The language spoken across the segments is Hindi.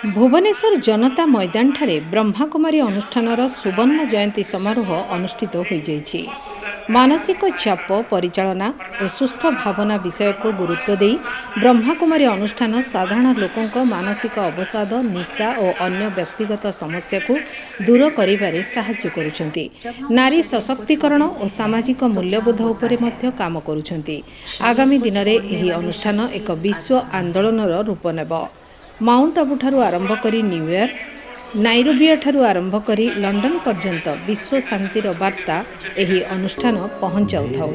भुवनेश्वर जनता मैदान ठारे ब्रह्माकुमारी अनुष्ठानर सुवर्ण जयंती समारोह अनुष्ठित हो जाइछि। मानसिक चाप परिचालना और सुस्थ भावना विषय को गुरुत्व दे ब्रह्माकुमारी अनुष्ठान साधारण लोकों मानसिक अवसाद निशा और अन्य व्यक्तिगत समस्या को दूर करिबारे सहाय्य करुछंती। नारी सशक्तिकरण और सामाजिक मूल्यबोध उपरे मध्य काम करुछंती। आगामी दिन में यह अनुष्ठान एक विश्व आंदोलनर रूप नेब। माउंट आबू ठारू आरंभ करी न्यूयॉर्क नाइरोबिया ठारू आरंभ करी लंडन पर्यंत विश्व शांतिर वार्ता एही अनुष्ठान पहुंचाउथाउ।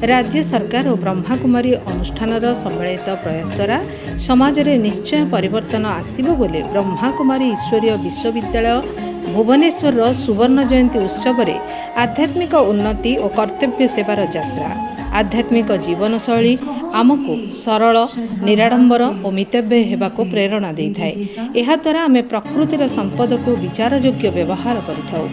राज्य सरकार और ब्रह्माकुमारी अनुष्ठानर सम्मिलित प्रयास द्वारा समाज रे निश्चय परिवर्तन आसिबो बोले ब्रह्माकुमारी ईश्वरीय विश्वविद्यालय भुवनेश्वर सुवर्ण जयंती उत्सव रे आध्यात्मिक उन्नति और कर्तव्य सेवार यात्रा आध्यात्मिक जीवनशैली आमको सरल निराडंबर और मितव्यय हेबाको प्रेरणा देइथाए। एहा द्वारा आमे प्रकृतिर संपद को विचारयोग्य व्यवहार करिथाउ।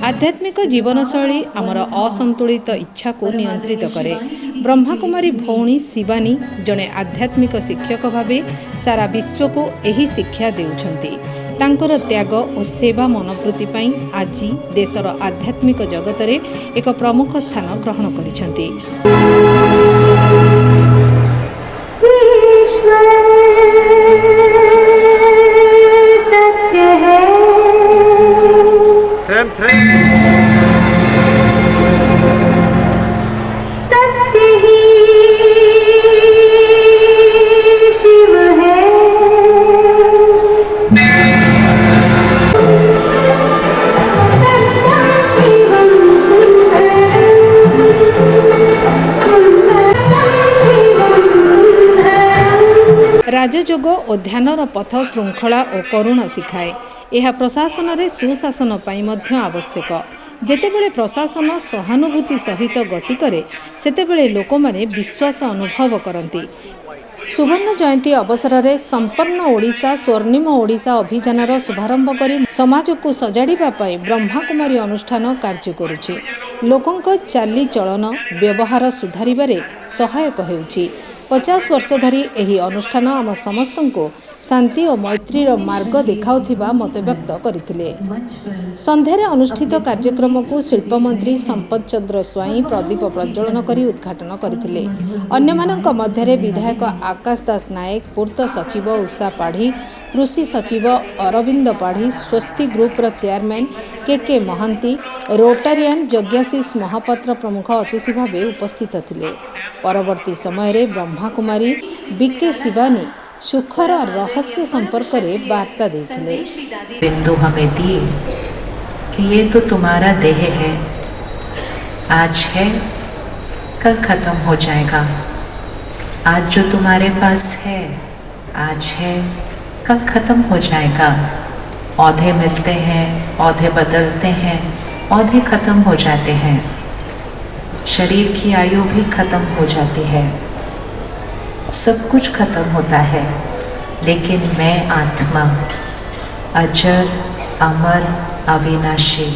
आध्यात्मिक जीवनशैली आमर असंतुलित इच्छा को नियंत्रित करे। ब्रह्माकुमारी भौणी शिवानी जने आध्यात्मिक शिक्षक भावे सारा विश्व को एही शिक्षा देउछंती। तांकर त्याग और सेवा मनोवृत्ति पाई आज देशर आध्यात्मिक जगत रे एक प्रमुख स्थान ग्रहण करिछंती। राजयोग और ध्यानर पथ श्रृंखला और करुणा शिखाए। यह प्रशासन रे सुशासन पाई मध्य आवश्यक। जेतेबेले प्रशासन सहानुभूति सहित गति करे सेतेबेले लोकमाने विश्वास अनुभव करती। सुवर्ण जयंती अवसर में संपन्न ओडिशा स्वर्णिम ओडिशा अभियानर शुभारंभ कर समाज को सजाड़ा ब्रह्माकुमारी अनुष्ठान कार्य करुछि। लोकों चाली चलन व्यवहार सुधारिबारे सहायक हेउछि। 50 वर्ष धरी यही अनुष्ठान आम समस्त को शांति और मैत्रीर मार्ग देखाउथिबा मत व्यक्त करथिले। संध्यारे अनुष्ठित कार्यक्रम को शिल्पमंत्री संपत चंद्र स्वाई प्रदीप प्रज्वलन करी उद्घाटन करथिले। अन्यमानक मध्यरे विधायक आकाश दास नायक, पूर्त सचिव उषा पाढ़ी, कृषि सचिव अरविंद पाढ़ी, स्वस्ति ग्रुपर चेयरमैन के महांती, रोटारियन यज्ञाशीष महापात्र प्रमुख अतिथि भाव उपस्थित थिले। परवर्ती समय रे ब्रह्माकुमारी बीके शिवानी सुखर रहस्य संपर्क में वार्ता देथिले। बिंदु हमें दिए कि ये तो तुम्हारा देह है, आज है कल खत्म हो जाएगा। आज जो तुम्हारे पास है आज है कल खत्म हो जाएगा। औधे मिलते हैं, औधे बदलते हैं, औधे खत्म हो जाते हैं। शरीर की आयु भी खत्म हो जाती है, सब कुछ खत्म होता है, लेकिन मैं आत्मा अजर अमर अविनाशी,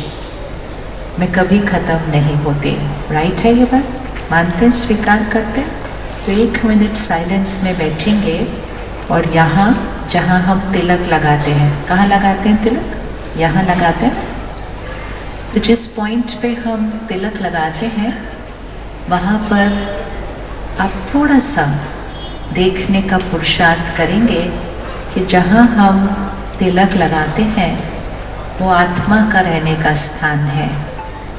मैं कभी खत्म नहीं होती। राइट है ये बात? मानते हैं, स्वीकार करते हैं? तो 1 मिनट साइलेंस में बैठेंगे और यहाँ जहाँ हम तिलक लगाते हैं, कहाँ लगाते हैं तिलक? यहाँ लगाते हैं। तो जिस पॉइंट पे हम तिलक लगाते हैं वहाँ पर आप थोड़ा सा देखने का पुरुषार्थ करेंगे कि जहाँ हम तिलक लगाते हैं वो आत्मा का रहने का स्थान है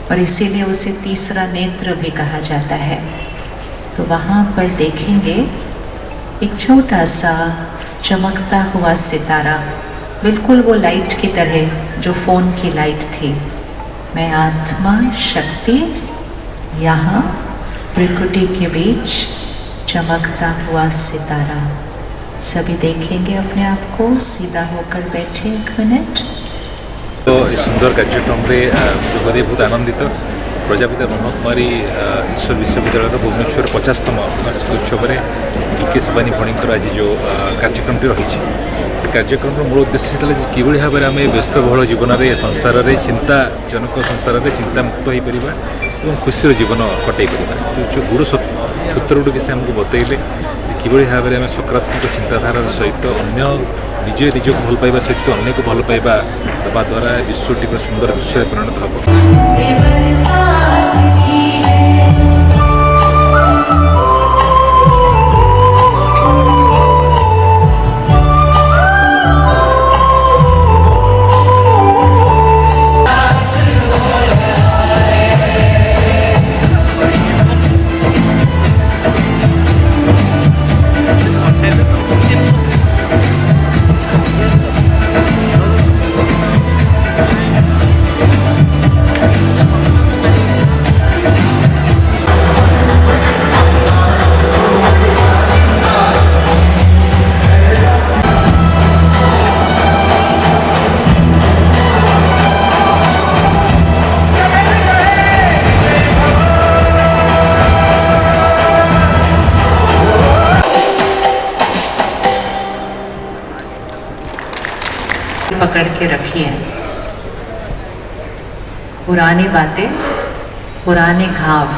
और इसीलिए उसे तीसरा नेत्र भी कहा जाता है। तो वहाँ पर देखेंगे एक छोटा सा चमकता हुआ सितारा, बिल्कुल वो लाइट की तरह जो फ़ोन की लाइट थी। मैं आत्मा शक्ति यहाँ प्रकृति के बीच चमकता हुआ सितारा। सभी देखेंगे अपने आप को, सीधा होकर बैठे 1 मिनट। तो इस सुंदर कार्यक्रम में जोगदे बहुत आनंदित। प्रजापिता ब्रह्मकुमारी ईश्वर विश्वविद्यालय भुवनेश्वर 50तम वार्षिक उत्सव में बीके शिवानी भणीकर आज जो कार्यक्रमटी रही कार्यक्रम मूल उद्देश्य था कि भाव में आम व्यस्तबहुल जीवन में संसार में चिंताजनक संसार में चिंतामुक्त हो पार और खुशी जीवन कटई पार। जो गुरु सूत्र गुड़ से आमको बतैले कि भाव में आम सकारात्मक चिंताधारा सहित अन्य निजे निज को भल पाइबा सहित अन्य को भल पाइबा देवा द्वारा विश्वटी पूरा सुंदर विश्व परिणत हम। पकड़ के रखिए। पुरानी बातें, पुराने घाव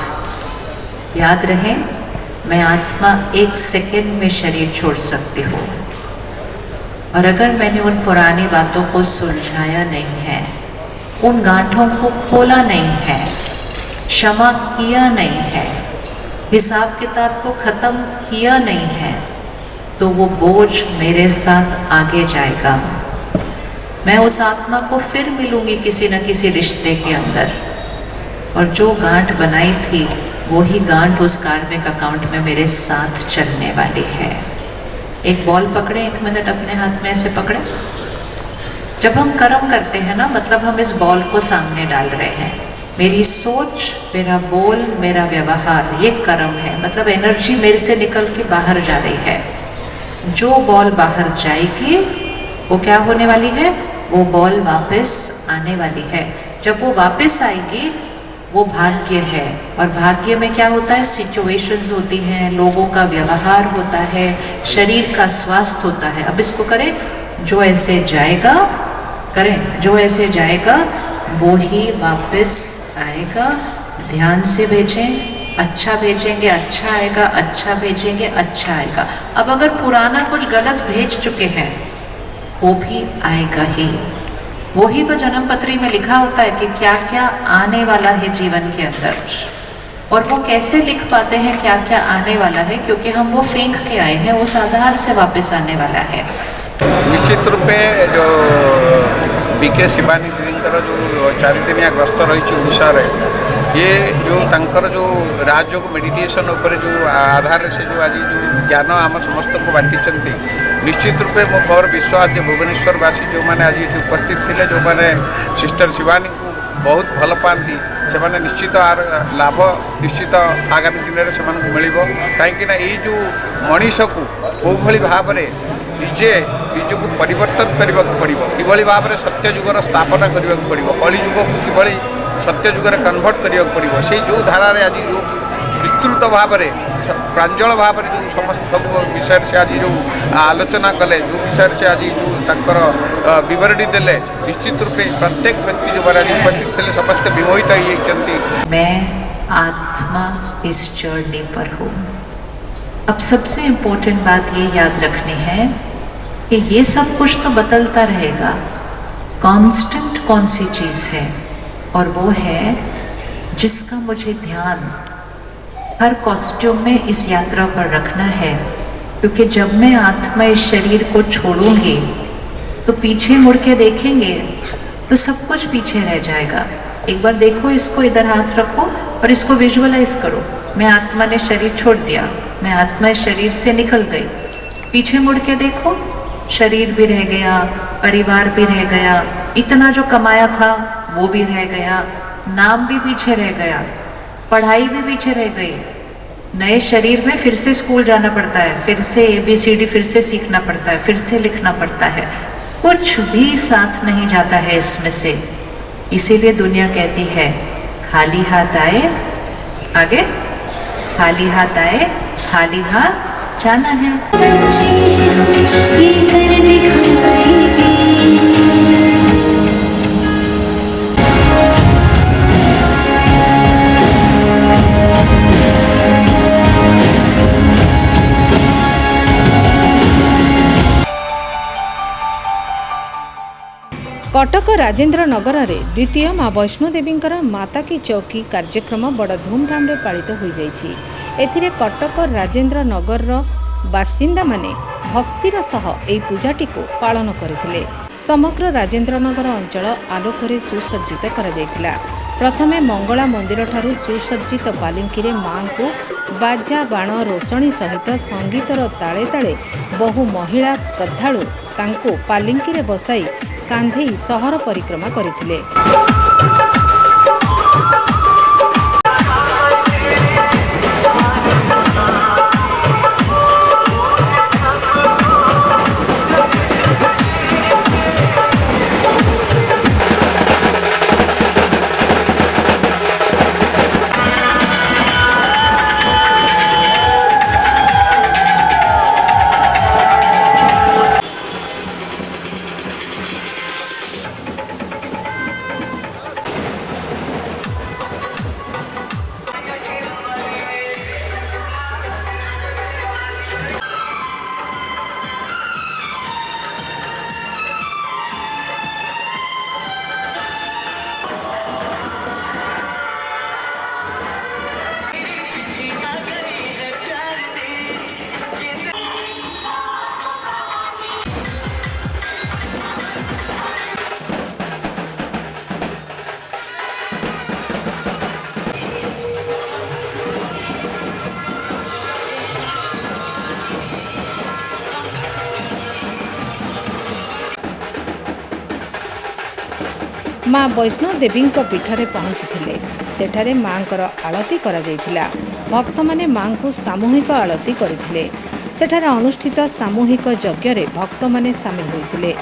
याद रहे। मैं आत्मा 1 सेकंड में शरीर छोड़ सकती हूँ, और अगर मैंने उन पुरानी बातों को सुलझाया नहीं है, उन गांठों को खोला नहीं है, क्षमा किया नहीं है, हिसाब किताब को खत्म किया नहीं है, तो वो बोझ मेरे साथ आगे जाएगा। मैं उस आत्मा को फिर मिलूंगी किसी न किसी रिश्ते के अंदर, और जो गांठ बनाई थी वही गांठ उस कार्मिक अकाउंट में मेरे साथ चलने वाली है। एक बॉल पकड़े, 1 मिनट अपने हाथ में ऐसे पकड़े। जब हम कर्म करते हैं ना, मतलब हम इस बॉल को सामने डाल रहे हैं। मेरी सोच, मेरा बोल, मेरा व्यवहार, ये कर्म है। मतलब एनर्जी मेरे से निकल के बाहर जा रही है। जो बॉल बाहर जाएगी वो क्या होने वाली है? वो बॉल वापस आने वाली है। जब वो वापस आएगी वो भाग्य है, और भाग्य में क्या होता है? सिचुएशंस होती हैं, लोगों का व्यवहार होता है, शरीर का स्वास्थ्य होता है। अब इसको करें, जो ऐसे जाएगा, करें, जो ऐसे जाएगा वो ही वापस आएगा। ध्यान से भेजें, अच्छा भेजेंगे अच्छा आएगा, अच्छा भेजेंगे अच्छा आएगा। अब अगर पुराना कुछ गलत भेज चुके हैं वो भी आएगा ही। वही तो जन्म पत्री में लिखा होता है कि क्या क्या आने वाला है जीवन के अंदर, और वो कैसे लिख पाते हैं क्या क्या आने वाला है? क्योंकि हम वो फेंक के आए हैं, उस आधार से वापस आने वाला है। निश्चित रूपे जो बीके शिवानी दीदी जो 4 दिनिया ग्रस्त रही ओडिशा रे, ये जो तंकर जो राजयोग मेडिटेशन ऊपर जो आधार से जो आज जो ज्ञान आम समस्त को बांटी, निश्चित रूपे मोर विश्वास जो भुवनेश्वरवासी जो मैंने आज ये उपस्थित थे, जो मैंने सिस्टर शिवानी को बहुत भल पाती, से निश्चित लाभ निश्चित आगामी दिन में से मिल कहीं जो मनीष को कौ भाव में निजे निजक परिवर्तन करने को पड़ो, कि भाव में सत्य जुगर स्थापना करने को पड़ो, कलिजुग को कि सत्य जुगर कन्वर्ट करने को पड़ो। से जो धारा आज जो विस्तृत भाव में प्रांजल भाव में जो समस्त सब विषय से आज जो आलोचना कले, जो विषय से आज जो तंकर विवरणी देले, निश्चित रूपे प्रत्येक व्यक्ति जो आज उपस्थित थे समस्त विमोहित होती। मैं आत्मा इस जर्नी पर हूँ। अब सबसे इम्पोर्टेंट बात ये याद रखनी है कि ये सब कुछ तो बदलता रहेगा, कांस्टेंट कौन सी चीज़ है? और वो है जिसका मुझे ध्यान हर कॉस्ट्यूम में इस यात्रा पर रखना है। क्योंकि जब मैं आत्मा इस शरीर को छोड़ूंगी तो पीछे मुड़ के देखेंगे तो सब कुछ पीछे रह जाएगा। एक बार देखो, इसको इधर हाथ रखो और इसको विजुअलाइज करो। मैं आत्मा ने शरीर छोड़ दिया, मैं आत्मा इस शरीर से निकल गई। पीछे मुड़ के देखो, शरीर भी रह गया, परिवार भी रह गया, इतना जो कमाया था वो भी रह गया, नाम भी पीछे रह गया, पढ़ाई भी पीछे रह गई। नए शरीर में फिर से स्कूल जाना पड़ता है, फिर से ABCD फिर से सीखना पड़ता है, फिर से लिखना पड़ता है। कुछ भी साथ नहीं जाता है इसमें से। इसीलिए दुनिया कहती है खाली हाथ आए, आगे खाली हाथ आए, खाली हाथ जाना है। कटक राजेन्द्र नगर में द्वितीय माँ वैष्णोदेवींकर माता की चौकी कार्यक्रम बड़ धूमधाम रे पालित हो जाइछि। एथिरे कटक राजेन्द्र नगर बासिंदा माने भक्तिर सह एही पूजाटी को पालन करथिले। समग्र राजेन्द्र नगर अंचल आलोकरे सुसज्जित करा जायथिला। प्रथमे मंगला मंदिर ठारू सुसज्जित पालिंकी रे मां को बाजा बाण रोषणी सहित संगीतर ताले ताले बहु महिला श्रद्धालु तांको पालिंकी रे बसाई कांधेई सहर परिक्रमा करथिले। माँ वैष्णोदेवी पीठरे पहुँची सेठारे माँकर आलती करा जायथिला। भक्त माने माँ को सामूहिक आलती करथिले। सेठारे अनुष्ठित सामूहिक यज्ञ रे भक्त माने सामिल होइथिले।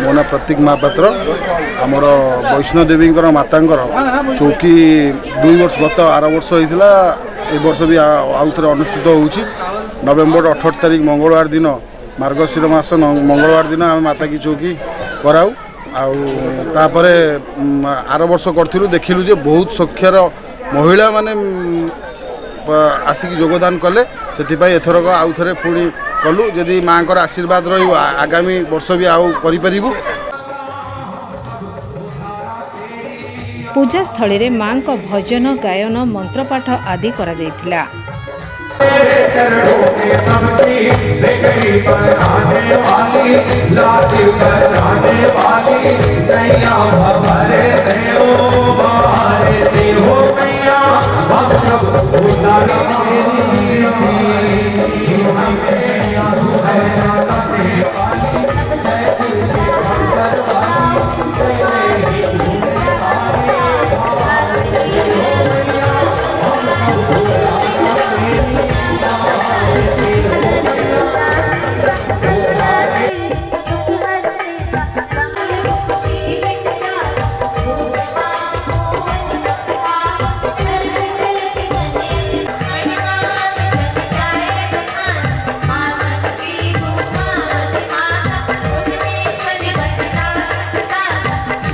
मो ना प्रतीक महापात्र आमर वैष्णोदेवी मातांकर चौकी 2 वर्ष गत आर वर्ष होता ए वर्ष भी आउ थे अनुष्ठित होउछि। नवेम्बर 18 तारिख मंगलवार दिन मार्गशीर मास मंगलवार दिन आम माता की चौकी कराऊ आउे आर वर्ष करूँ देखिलु जे बहुत संख्यार महिला माने आसिक योगदान कले से एथरक आउ थे पुणी कलु जदि माँ को आशीर्वाद रही आगामी वर्ष भी आउ करिपरिबु। पूजा स्थली रे माँ को भजन गायन मंत्रपाठ आदि करा जायथिला।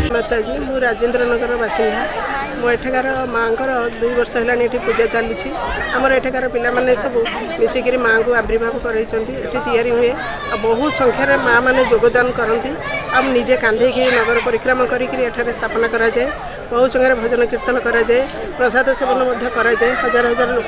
माताजी मु राजेन्द्र नगर बासिंदा मो एठाकार माँ को 2 वर्ष है पूजा चलुची। आमर एठाकार पिला माने सब मिसिक माँ को आविर्भाव कर हुए बहुत संख्यार माँ मैंने योगदान करती। अब निजे कांधे नगर परिक्रमा कर स्थापना कराए। बहुत संख्यार भजन कीर्तन कराए। प्रसाद सेवन कराए। हजार हजार लोक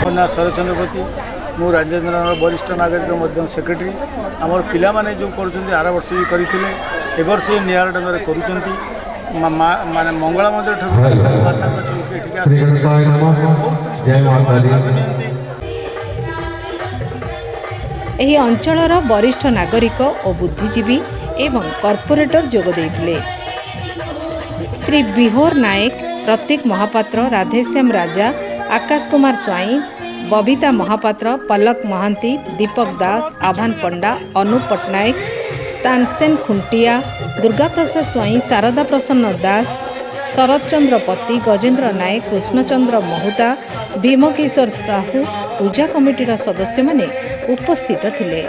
ना शरचंद्रपति मु राजेन्द्र नगर वरिष्ठ नागरिक सेक्रेटरी आमर पिला माने जो कर आर वर्ष भी करते ए वर्ष नियार ढंग से कर माने मंगला मंदिर ठाकुर एही अंचलर वरिष्ठ नागरिक और बुद्धिजीवी एवं कॉर्पोरेटर जोग देइथिले। श्री बिहोर नायक, प्रतीक महापात्र, राधेश्याम राजा, आकाश कुमार स्वाई, बबिता महापात्र, पलक महांती, दीपक दास, आभान पंडा, अनु पट्टनायक, तानसेन खुंटिया, दुर्गा प्रसाद स्वाई, शारदा प्रसन्न दास, शरद चंद्र पति, गजेंद्र नायक, कृष्णचंद्र महुता, भीमकिशोर साहू पूजा कमिटीर सदस्य माने उपस्थित थिले।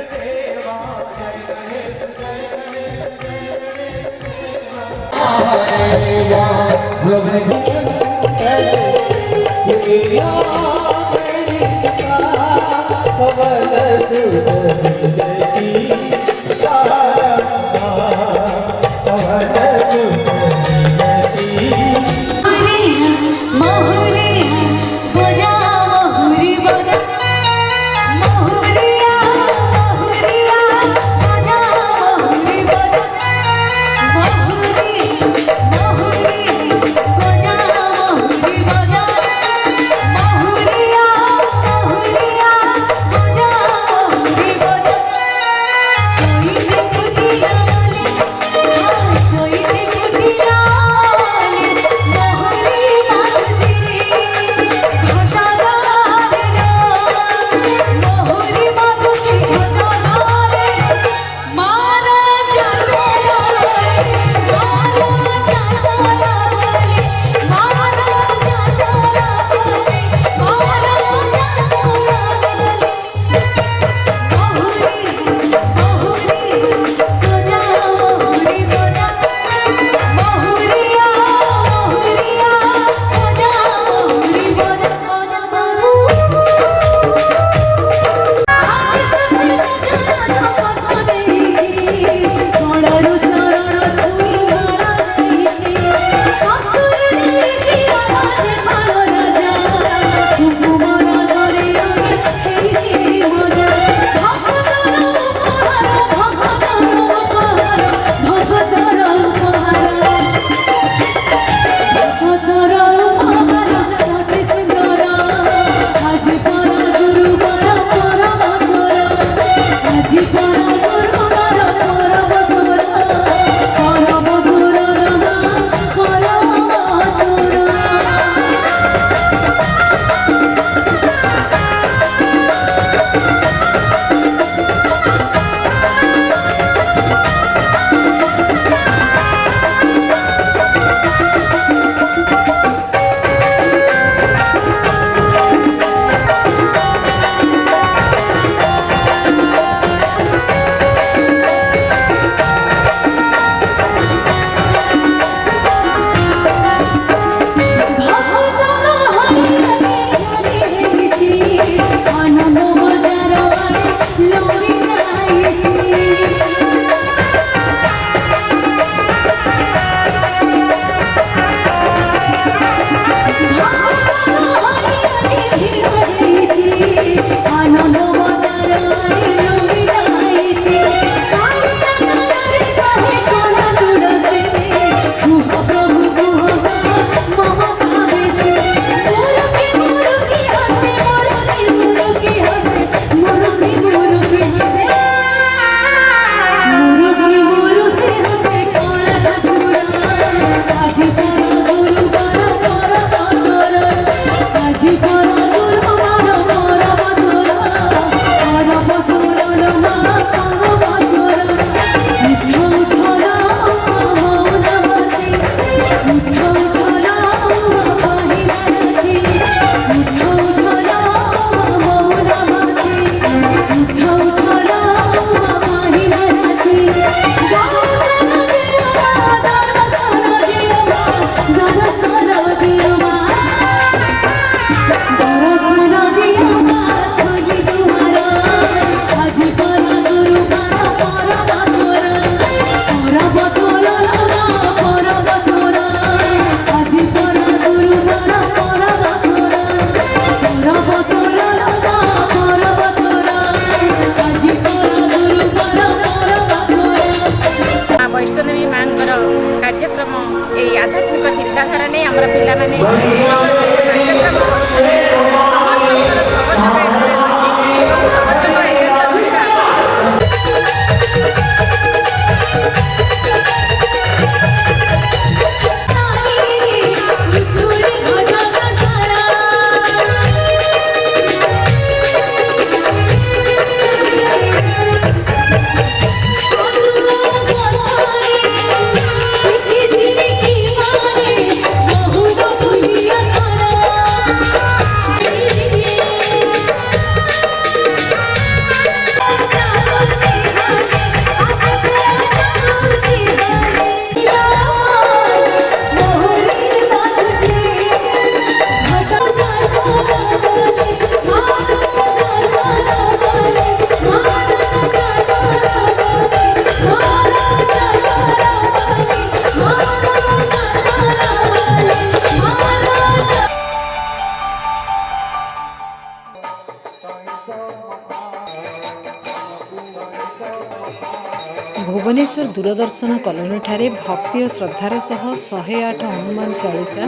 भुवनेश्वर दूरदर्शन कॉलोनी ठारे भक्ति और श्रद्धार सह 108 हनुमान चालीसा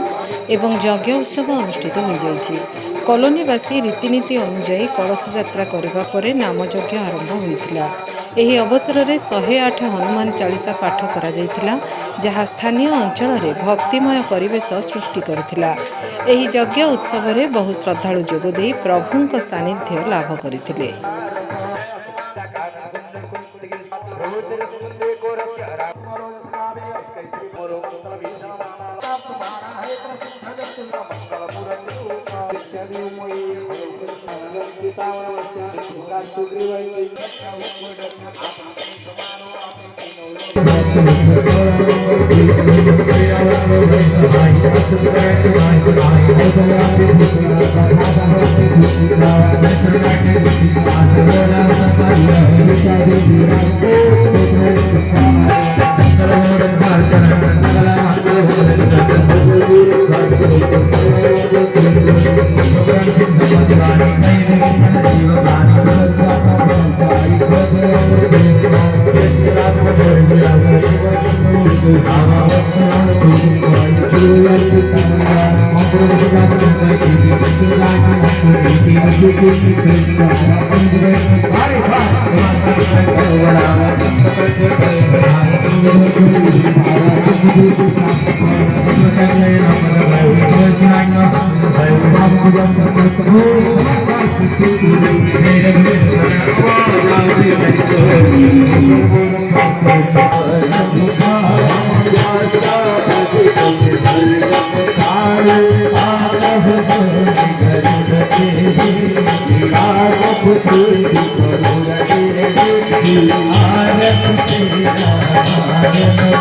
एवं यज्ञ उत्सव अनुष्ठित हो जाइछि। कॉलोनीवासी रीतिनीति अनुजाई कलश यात्रा करबा परे नामयज्ञ आरंभ होइतिला। एही अवसर में 108 हनुमान चालीसा पाठ करा जाइतिला, जहाँ स्थानीय अंचल में भक्तिमय परिवेश सृष्टि करथिला। एही यज्ञ उत्सव में बहु श्रद्धालु जोगदे प्रभुंक सानिध्य लाभ करथिले।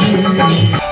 आरती